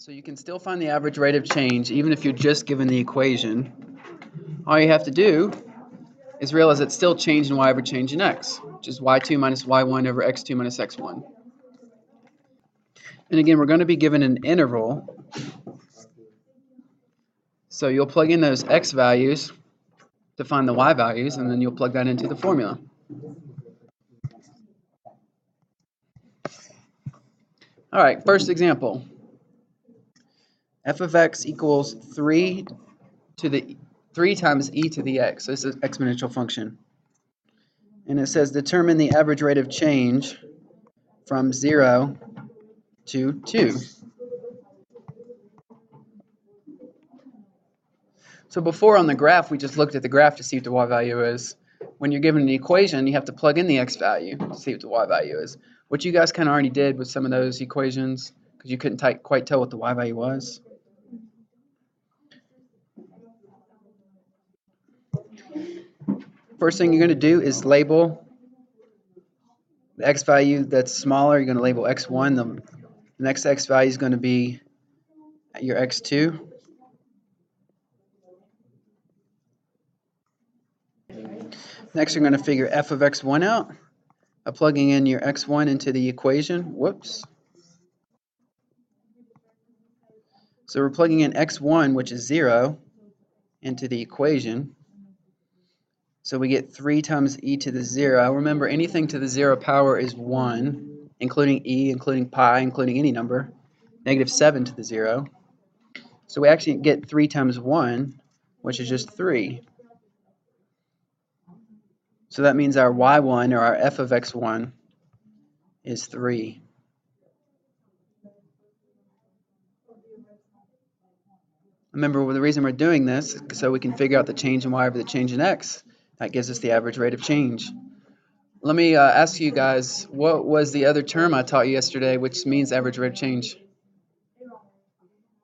So you can still find the average rate of change even if you're just given the equation. All you have to do is realize it's still change in y over change in x, which is y2 minus y1 over x2 minus x1. And again, we're going to be given an interval. So you'll plug in those x values to find the y values, and then you'll plug that into the formula. All right, first example. F of x equals 3 times e to the x. So this is an exponential function. And it says determine the average rate of change from 0 to 2. So before on the graph, we just looked at the graph to see what the y value is. When you're given an equation, you have to plug in the x value to see what the y value is, which you guys kind of already did with some of those equations because you couldn't quite tell what the y value was. First thing you're going to do is label the x value that's smaller. You're going to label x1. The next x value is going to be your x2. Next, you're going to figure f of x1 out by plugging in your x1 into the equation. Whoops. So we're plugging in x1, which is 0, into the equation. So we get 3 times e to the 0. Remember, anything to the 0 power is 1, including e, including pi, including any number. Negative 7 to the 0. So we actually get 3 times 1, which is just 3. So that means our y1, or our f of x1, is 3. Remember, the reason we're doing this is so we can figure out the change in y over the change in x. That gives us the average rate of change. Let me ask you guys, what was the other term I taught you yesterday, which means average rate of change?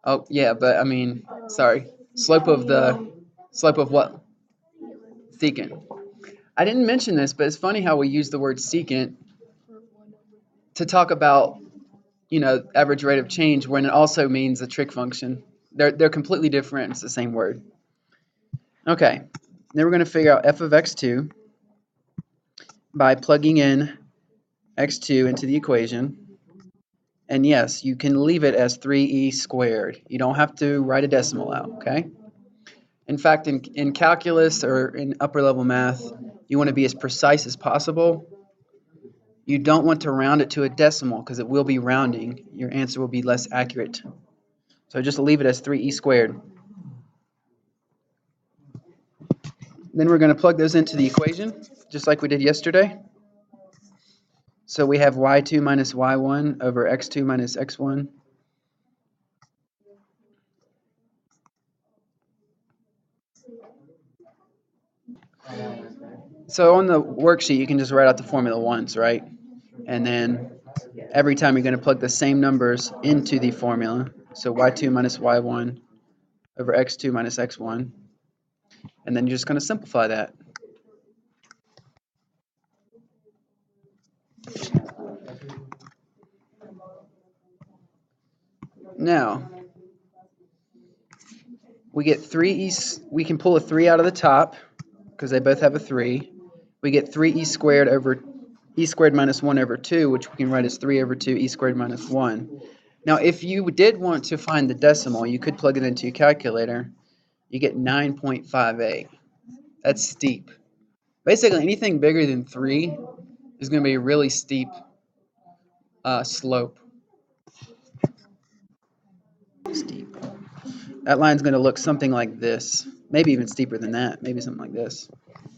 Oh, yeah, but I mean, sorry. Slope of what? Secant. I didn't mention this, but it's funny how we use the word secant to talk about, average rate of change when it also means a trig function. They're completely different. It's the same word. Okay, then we're going to figure out f of x2 by plugging in x2 into the equation. And yes, you can leave it as 3e squared. You don't have to write a decimal out, okay? In fact, in calculus or in upper level math, you want to be as precise as possible. You don't want to round it to a decimal because it will be rounding. Your answer will be less accurate. So just leave it as 3e squared. Then we're going to plug those into the equation, just like we did yesterday. So we have y2 minus y1 over x2 minus x1. So on the worksheet, you can just write out the formula once, right? And then every time you're going to plug the same numbers into the formula. So y2 minus y1 over x2 minus x1. And then you're just going to simplify that. Now, we get 3e, we can pull a 3 out of the top because they both have a 3. We get 3e squared over e squared minus 1 over 2, which we can write as 3 over 2 e squared minus 1. Now, if you did want to find the decimal, you could plug it into your calculator. You get 9.58. That's steep. Basically, anything bigger than 3 is going to be a really steep slope. Steep. That line's going to look something like this. Maybe even steeper than that. Maybe something like this.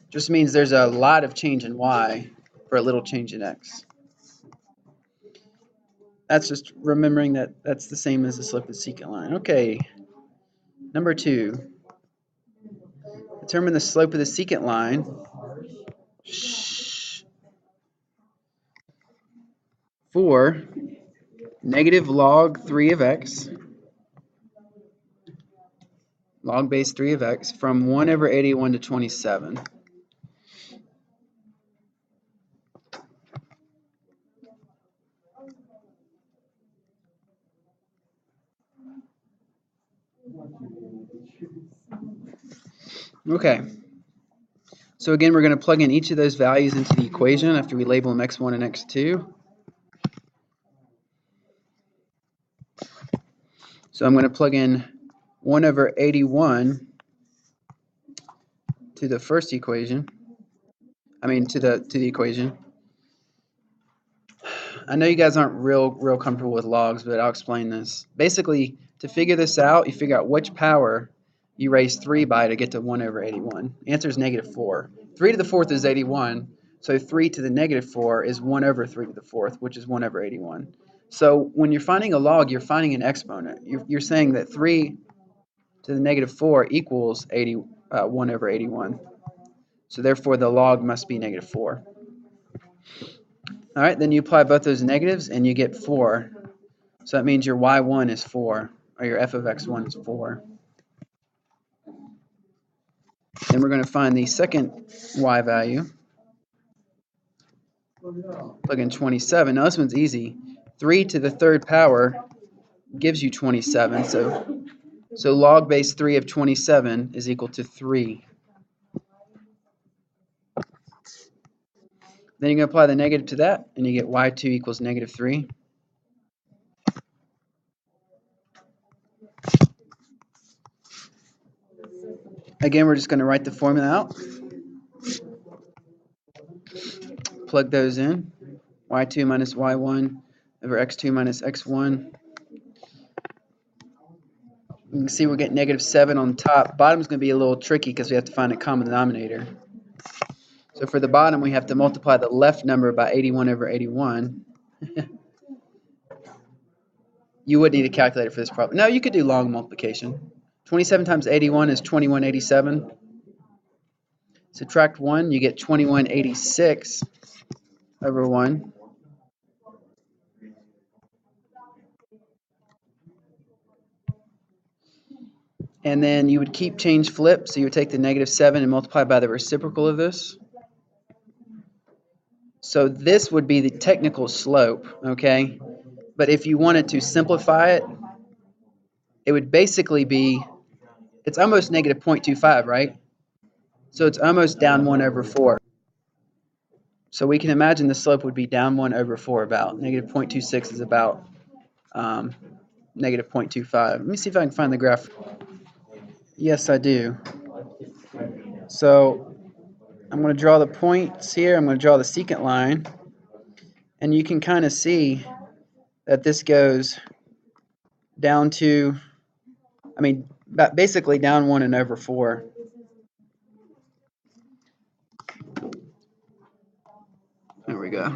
Just means there's a lot of change in y for a little change in x. That's just remembering that that's the same as the slope of the secant line. Okay. Number 2. Determine the slope of the secant line. For negative log 3 of x, log base 3 of x, from 1 over 81 to 27. Okay. So again, we're going to plug in each of those values into the equation after we label them x1 and x2. So I'm going to plug in 1 over 81 to the first equation. To the equation. I know you guys aren't real comfortable with logs, but I'll explain this. Basically, to figure this out, you figure out which power you raise 3 by to get to 1 over 81. The answer is -4. 3 to the 4th is 81, so 3 to the -4 is 1 over 3 to the 4th, which is 1 over 81. So when you're finding a log, you're finding an exponent. You're saying that 3 to the -4 equals 1 over 81. So therefore, the log must be -4. All right, then you apply both those negatives and you get 4. So that means your y1 is 4, or your f of x1 is 4. Then we're going to find the second y value. Plug in 27. Now this one's easy. 3 to the third power gives you 27. So log base 3 of 27 is equal to 3. Then you're going to apply the negative to that, and you get y2 equals -3. Again, we're just going to write the formula out. Plug those in. y2 minus y1 over x2 minus x1. You can see we're getting -7 on the top. Bottom's going to be a little tricky because we have to find a common denominator. So for the bottom, we have to multiply the left number by 81 over 81. You would need a calculator for this problem. No, you could do long multiplication. 27 times 81 is 2187. Subtract 1, you get 2186 over 1. And then you would keep change flip, so you would take the -7 and multiply by the reciprocal of this. So this would be the technical slope, okay? But if you wanted to simplify it, it would basically be, it's almost -0.25, right? So it's almost down 1 over 4. So we can imagine the slope would be down 1 over 4 about. -0.26 is about -0.25. Let me see if I can find the graph. Yes, I do. So I'm going to draw the points here. I'm going to draw the secant line. And you can kind of see that this goes down to, basically down 1 and over 4. There we go.